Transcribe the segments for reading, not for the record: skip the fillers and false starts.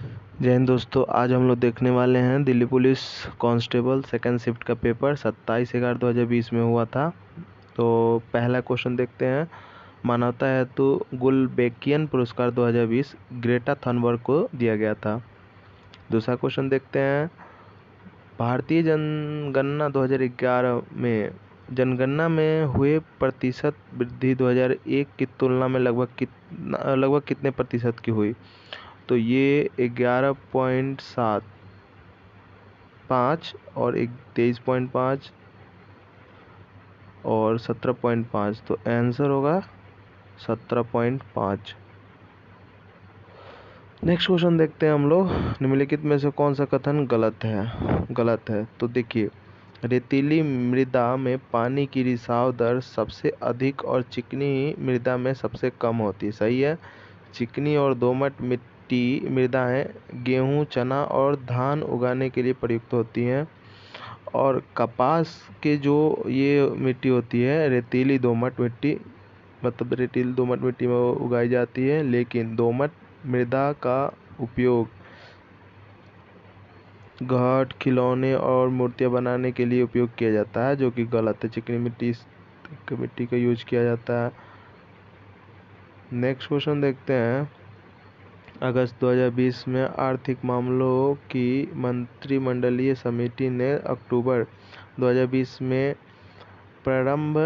जय हिंद दोस्तों, आज हम लोग देखने वाले हैं Delhi police constable second shift का पेपर 27/11/2020 में हुआ था। तो पहला क्वेश्चन देखते हैं। मानवता हेतु गुलबेकियन पुरस्कार 2020 ग्रेटा थनबर्ग को दिया गया था। दूसरा क्वेश्चन देखते हैं। भारतीय जनगणना 2011 में जनगणना में हुए प्रतिशत वृद्धि 2001 की तुलना में लगभग कितने प्रतिशत की हुई? तो ये 11.75 और 23.5 और 17.5, तो आंसर होगा 17.5। नेक्स्ट क्वेश्चन देखते हैं हम लोग। निम्नलिखित में से कौन सा कथन गलत है? तो देखिए, रेतीली मृदा में पानी की रिसाव दर सबसे अधिक और चिकनी मृदा में सबसे कम होती है। सही है। चिकनी और दोमट मृदाएं गेहूं, चना और धान उगाने के लिए प्रयुक्त होती हैं। और कपास के जो ये मिट्टी होती है रेतीली दोमट मिट्टी, मतलब रेतीली दोमट मिट्टी में वो उगाई जाती है, लेकिन दोमट मृदा का उपयोग घाट, खिलौने और मूर्तियां बनाने के लिए उपयोग किया जाता है, जो कि गलत है। चिकनी मिट्टी का यूज किया जाता है। नेक्स्ट क्वेश्चन देखते हैं। अगस्त 2020 में आर्थिक मामलों की मंत्रिमंडलीय समिति ने अक्टूबर 2020 में प्रारंभ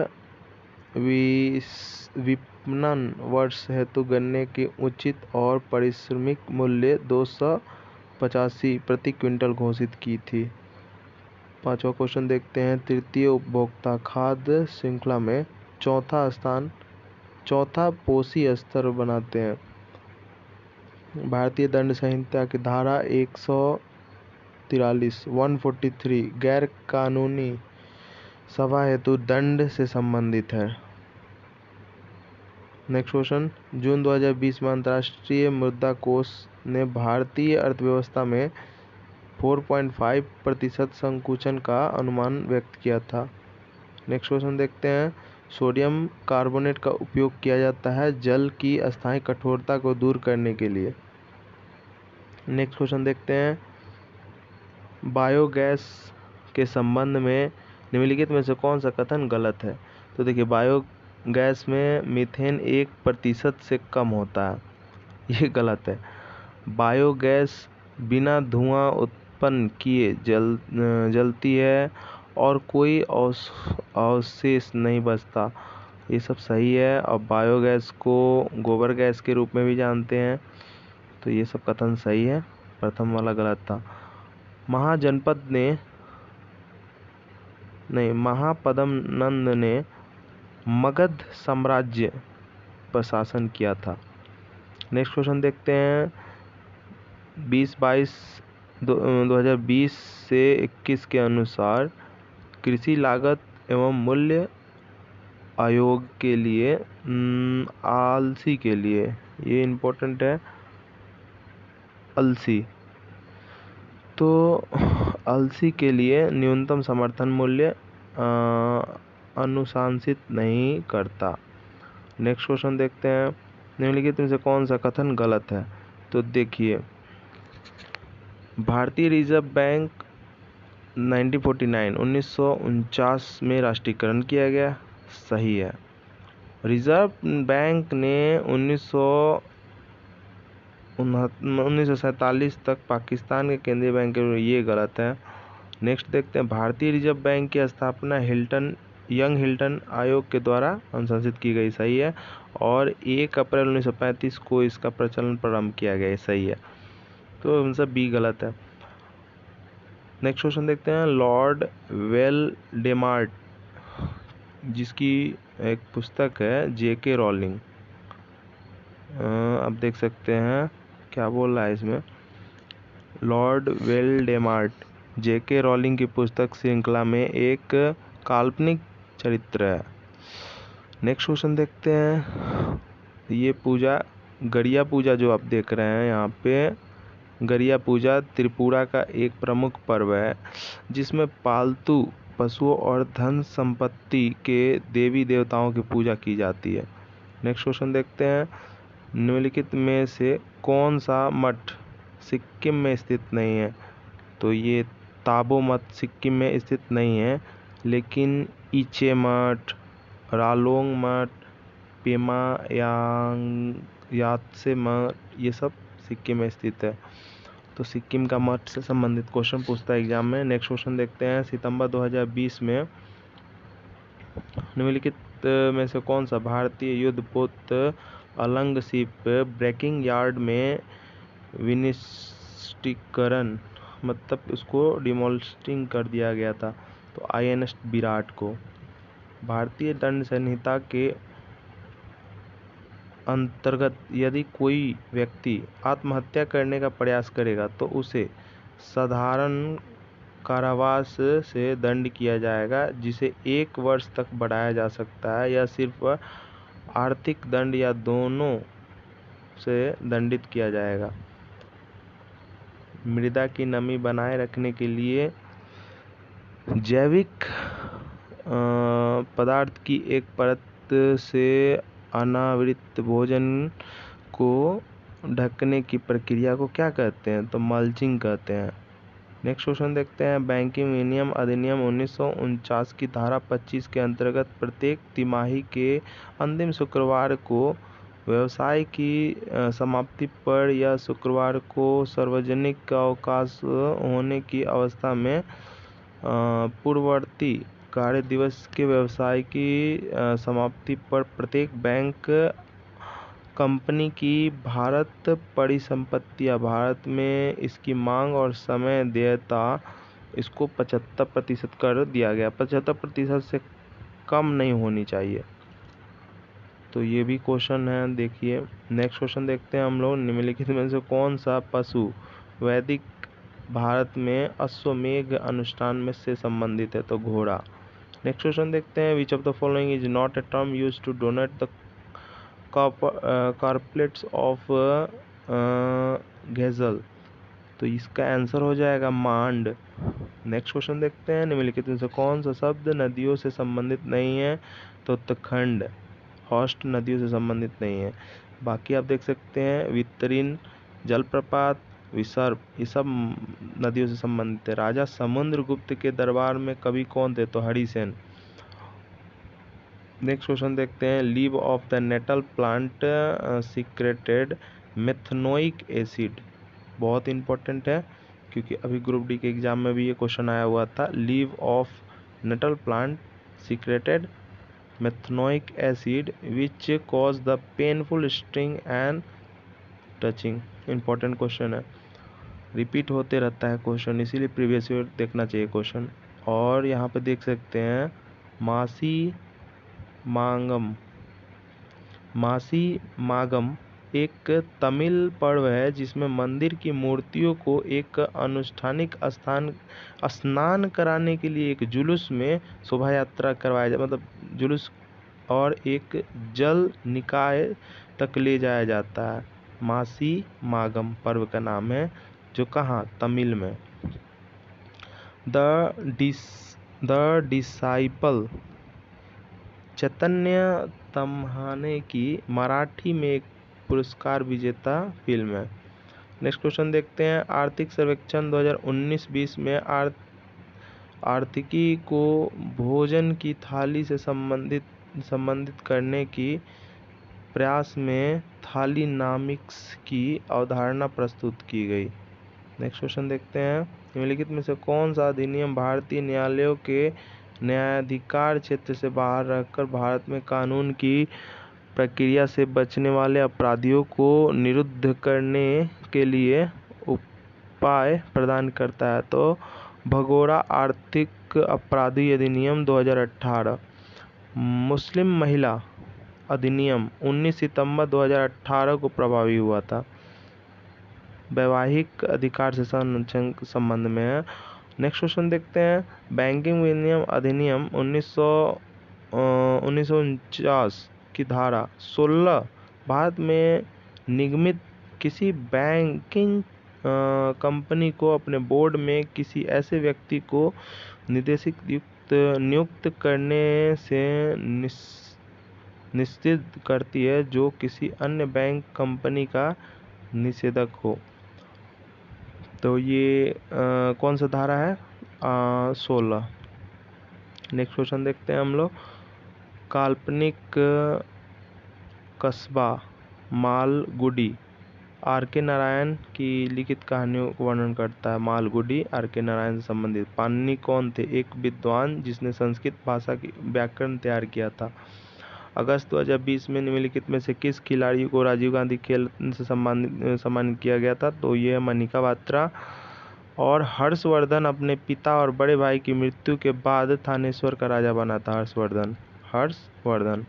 विपणन वर्ष हेतु गन्ने के उचित और पारिश्रमिक मूल्य 285 प्रति क्विंटल घोषित की थी। पांचवा क्वेश्चन देखते हैं। तृतीय उपभोक्ता खाद्य श्रृंखला में चौथा पोषी स्तर बनाते हैं। भारतीय दंड संहिता की धारा 143 गैर कानूनी सभा हेतु दंड से संबंधित है। Next question. जून 2020 में अंतर्राष्ट्रीय मुद्रा कोष ने भारतीय अर्थव्यवस्था में 4.5% संकुचन का अनुमान व्यक्त किया था। नेक्स्ट क्वेश्चन देखते हैं। सोडियम कार्बोनेट का उपयोग किया जाता है जल की अस्थायी कठोरता को दूर करने के लिए। नेक्स्ट क्वेश्चन देखते हैं। बायोगैस के संबंध में निम्नलिखित में से कौन सा कथन गलत है? तो देखिए, बायोगैस में मीथेन 1% से कम होता है, ये गलत है। बायोगैस बिना धुआं उत्पन्न किए जलती है और कोई अवशेष नहीं बचता, ये सब सही है। और बायोगैस को गोबर गैस के रूप में भी जानते हैं, तो ये सब कथन सही है। प्रथम वाला गलत था। महापद्मनंद ने मगध साम्राज्य पर शासन किया था। नेक्स्ट क्वेश्चन देखते हैं। 2020 से 21 के अनुसार कृषि लागत एवं मूल्य आयोग के लिए आलसी के लिए, ये इम्पोर्टेंट है, अलसी, तो अलसी के लिए न्यूनतम समर्थन मूल्य अनुशंसित नहीं करता। नेक्स्ट क्वेश्चन देखते हैं। निम्नलिखित में से कौन सा कथन गलत है? तो देखिए, भारतीय रिजर्व बैंक 1949 में राष्ट्रीयकरण किया गया, सही है। रिजर्व बैंक ने 1947 तक पाकिस्तान के केंद्रीय बैंक के, ये गलत है। नेक्स्ट देखते हैं। भारतीय रिजर्व बैंक की स्थापना यंग हिल्टन आयोग के द्वारा अनुशंसित की गई, सही है। और 1 अप्रैल 1935 को इसका प्रचलन प्रारंभ किया गया, सही है। तो इनसे बी गलत है। नेक्स्ट क्वेश्चन देखते हैं। लॉर्ड वेलडेमार्ट, जिसकी एक पुस्तक है जेके रोलिंग, आप देख सकते हैं क्या बोल रहा है इसमें। लॉर्ड वेलडेमार्ट जेके रोलिंग की पुस्तक श्रृंखला में एक काल्पनिक चरित्र है। नेक्स्ट क्वेश्चन देखते हैं। ये पूजा, गरिया पूजा जो आप देख रहे हैं यहाँ पे, गरिया पूजा त्रिपुरा का एक प्रमुख पर्व है, जिसमें पालतू पशुओं और धन संपत्ति के देवी देवताओं की पूजा की जाती है। नेक्स्ट क्वेश्चन देखते हैं। निम्नलिखित में से कौन सा मठ सिक्किम में स्थित नहीं है। तो ये ताबो मठ सिक्किम में स्थित नहीं है, लेकिन इचे मठ, रालोंग मठ, पेमा यात्से मठ ये सब सिक्किम में स्थित है। तो सिक्किम का मठ से संबंधित क्वेश्चन पूछता है एग्जाम में। नेक्स्ट क्वेश्चन देखते हैं। सितंबर 2020 में निम्नलिखित में से कौन सा भारतीय युद्धपोत अलंग शिप ब्रेकिंग यार्ड में विनिष्टीकरण मतलब उसको डिमोलिशिंग कर दिया गया था? तो INS विराट को। भारतीय दंड संहिता के अंतर्गत यदि कोई व्यक्ति आत्महत्या करने का प्रयास करेगा तो उसे साधारण कारावास से दंड किया जाएगा, जिसे 1 वर्ष तक बढ़ाया जा सकता है, या सिर्फ आर्थिक दंड या दोनों से दंडित किया जाएगा। मृदा की नमी बनाए रखने के लिए जैविक पदार्थ की एक परत से अनावृत भोजन को ढकने की प्रक्रिया को क्या कहते हैं? तो मल्चिंग कहते हैं। नेक्स्ट क्वेश्चन देखते हैं। बैंकिंग विनियम अधिनियम 1949 की धारा 25 के अंतर्गत प्रत्येक तिमाही के अंतिम शुक्रवार को व्यवसाय की समाप्ति पर या शुक्रवार को सार्वजनिक अवकाश होने की अवस्था में पूर्ववर्ती कार्य दिवस के व्यवसाय की समाप्ति पर प्रत्येक बैंक कंपनी की भारत परिसंपत्तियां भारत में इसकी मांग और समय देयता इसको 75% कर दिया गया। 75% से कम नहीं होनी चाहिए। तो ये भी क्वेश्चन है, देखिए। नेक्स्ट क्वेश्चन देखते हैं हम लोग। निम्नलिखित में से कौन सा पशु वैदिक भारत में अश्वमेध अनुष्ठान में से संबंधित है? तो घोड़ा। नेक्स्ट क्वेश्चन देखते हैं। Which of the following is not a term use to donate the couplets of ghazal? तो इसका आंसर हो जाएगा मांड। नेक्स्ट क्वेश्चन देखते हैं। निम्नलिखित में से कौन सा शब्द नदियों से संबंधित नहीं है? तो उत्तराखंड हॉस्ट नदियों से संबंधित नहीं है। बाकी आप देख सकते हैं वितरिन, जलप्रपात, विसर्प ये सब नदियों से संबंधित है। राजा समुद्रगुप्त के दरबार में कवि कौन थे? तो हरिसेन। नेक्स्ट क्वेश्चन देखते हैं। Leave of the nettle plant secreted methanoic acid. बहुत इंपॉर्टेंट है क्योंकि अभी ग्रुप डी के एग्जाम में भी ये क्वेश्चन आया हुआ था। Leave of nettle plant secreted methanoic acid which cause the painful sting and touching. Important question है, रिपीट होते रहता है क्वेश्चन, इसीलिए प्रीवियस ईयर देखना चाहिए क्वेश्चन। और यहाँ पे देख सकते हैं मासी मागम एक तमिल पर्व है जिसमें मंदिर की मूर्तियों को एक अनुष्ठानिक स्नान कराने के लिए एक जुलूस में शोभा यात्रा करवाया जाए, मतलब जुलूस और एक जल निकाय तक ले जाया जाता है। मासी मागम पर्व का नाम है, जो कहाँ? तमिल में। द डिसाइपल चैतन्य तम्हाने की मराठी में एक पुरस्कार विजेता फिल्म है। नेक्स्ट क्वेश्चन देखते हैं। आर्थिक सर्वेक्षण 2019-20 में आर्थिकी को भोजन की थाली से संबंधित करने की प्रयास में थालीनॉमिक्स की अवधारणा प्रस्तुत की गई। नेक्स्ट क्वेश्चन देखते हैं। निम्नलिखित में से कौन सा अधिनियम भारतीय न्यायालयों के न्यायाधिकार क्षेत्र से बाहर रहकर भारत में कानून की प्रक्रिया से बचने वाले अपराधियों को निरुद्ध करने के लिए उपाय प्रदान करता है? तो भगोड़ा आर्थिक अपराधी अधिनियम 2018। मुस्लिम महिला अधिनियम 19 सितंबर 2018 को प्रभावी हुआ था। वैवाहिक अधिकार से संबंध में है। नेक्स्ट क्वेश्चन देखते हैं। बैंकिंग विनियम अधिनियम 1949 की धारा 16 भारत में निगमित किसी बैंकिंग कंपनी को अपने बोर्ड में किसी ऐसे व्यक्ति को नियुक्त करने से निश्चित करती है जो किसी अन्य बैंक कंपनी का निषेधक हो। तो ये कौन सा धारा है? 16। नेक्स्ट क्वेश्चन देखते हैं हम लोग। काल्पनिक कस्बा मालगुडी आर के नारायण की लिखित कहानियों को वर्णन करता है। मालगुडी आर के नारायण से संबंधित। पाणिनि कौन थे? एक विद्वान जिसने संस्कृत भाषा की व्याकरण तैयार किया था। अगस्त 2020 में निम्नलिखित में से किस खिलाड़ी को राजीव गांधी खेल से सम्मानित किया गया था? तो ये है मनिका बात्रा। और हर्षवर्धन अपने पिता और बड़े भाई की मृत्यु के बाद थानेश्वर का राजा बना था। हर्षवर्धन।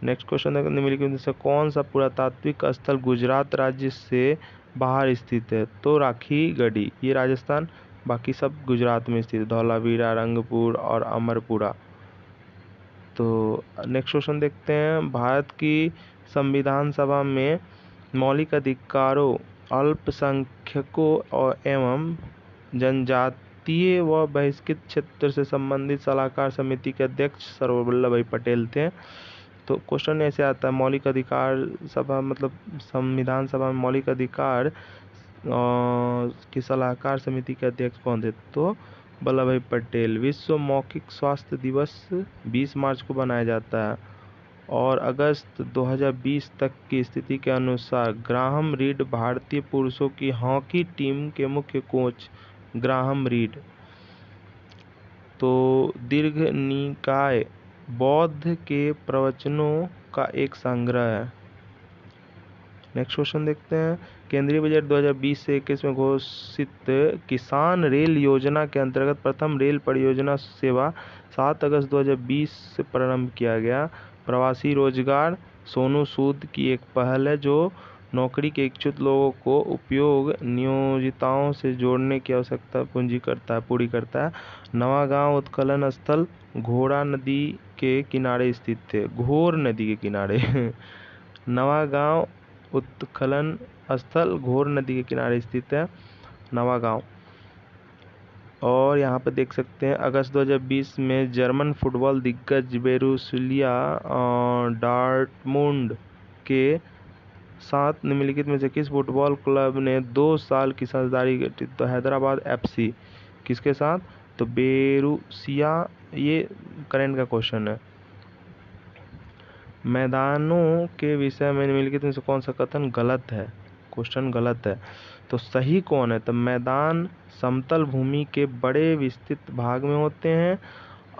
नेक्स्ट क्वेश्चन देखो, निम्नलिखित में से कौन सा पुरातात्विक स्थल गुजरात राज्य से बाहर स्थित है? तो राखी गढ़ी, ये राजस्थान, बाकी सब गुजरात में स्थित है। धौलावीरा, रंगपुर और अमरपुरा। तो नेक्स्ट क्वेश्चन देखते हैं। भारत की संविधान सभा में मौलिक अधिकारों, अल्पसंख्यकों और एवं जनजातीय व बहिष्कृत क्षेत्र से संबंधित सलाहकार समिति के अध्यक्ष सरदार वल्लभ भाई पटेल थे। तो क्वेश्चन ऐसे आता है, मौलिक अधिकार सभा मतलब संविधान सभा में मौलिक अधिकार की सलाहकार समिति के अध्यक्ष कौन थे? तो वल्लभ भाई पटेल। विश्व मौखिक स्वास्थ्य दिवस 20 मार्च को मनाया जाता है। और अगस्त 2020 तक की स्थिति के अनुसार ग्राहम रीड भारतीय पुरुषों की हॉकी टीम के मुख्य कोच। Graham read. तो दीर्घ निकाय बौद्ध के प्रवचनों का एक संग्रह है। नेक्स्ट क्वेश्चन देखते हैं। केंद्रीय बजट 2020 से 21 में घोषित किसान रेल योजना के अंतर्गत प्रथम रेल परियोजना सेवा 7 अगस्त 2020 से प्रारंभ किया गया। प्रवासी रोजगार सोनू सूद की एक पहल है जो नौकरी के इच्छुक लोगों को उपयोग नियोजिताओं से जोड़ने की आवश्यकता पूरी करता है। नवागांव उत्खनन स्थल घोड़ा नदी के किनारे स्थित थे। घोर नदी के किनारे नवागांव उत्खनन स्थल घोर नदी के किनारे स्थित है, नवागांव। और यहाँ पर देख सकते हैं अगस्त 2020 में जर्मन फुटबॉल दिग्गज बोरुसिया डॉर्टमुंड के साथ निम्नलिखित में से किस फुटबॉल क्लब ने 2 साल की साझेदारी की? तो हैदराबाद FC। किसके साथ? तो बोरुसिया। ये करंट का क्वेश्चन है। मैदानों के विषय में निम्नलिखित में से कौन सा कथन गलत है? क्वेश्चन गलत है। तो सही कौन है? तो मैदान समतल भूमि के बड़े विस्तृत भाग में होते हैं।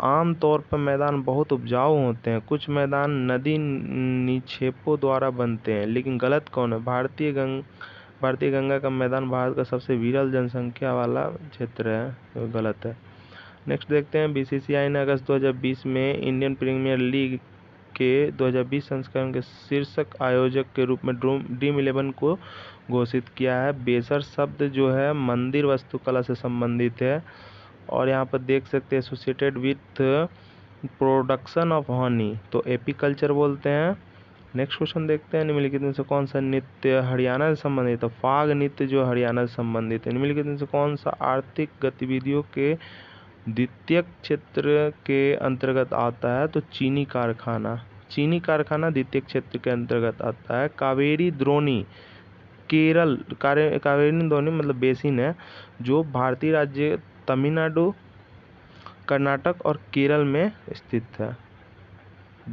आमतौर पर मैदान बहुत उपजाऊ होते हैं। कुछ मैदान नदी निक्षेपों द्वारा बनते हैं। लेकिन गलत कौन है? भारतीय गंगा का मैदान भारत का सबसे विरल जनसंख्या वाला क्षेत्र है, तो गलत है। नेक्स्ट देखते हैं। BCCI ने अगस्त 2020 में इंडियन प्रीमियर लीग के 2020 संस्करण के शीर्षक आयोजक के रूप में ड्रीम 11 को घोषित किया है। बेसर शब्द जो है मंदिर वास्तुकला से संबंधित है। और यहाँ पर देख सकते हैं associated with production of honey, तो एपीकल्चर बोलते हैं। नेक्स्ट क्वेश्चन देखते हैं। निम्नलिखित में से कौन सा नृत्य हरियाणा से संबंधित है? फाग नृत्य जो हरियाणा से संबंधित है। निम्नलिखित में से कौन सा आर्थिक गतिविधियों के द्वितीयक क्षेत्र के अंतर्गत आता है? तो चीनी कारखाना द्वितीयक क्षेत्र के अंतर्गत आता है। कावेरी द्रोणी कावेरी द्रोणी मतलब बेसिन है जो भारतीय राज्य तमिलनाडु, कर्नाटक और केरल में स्थित है।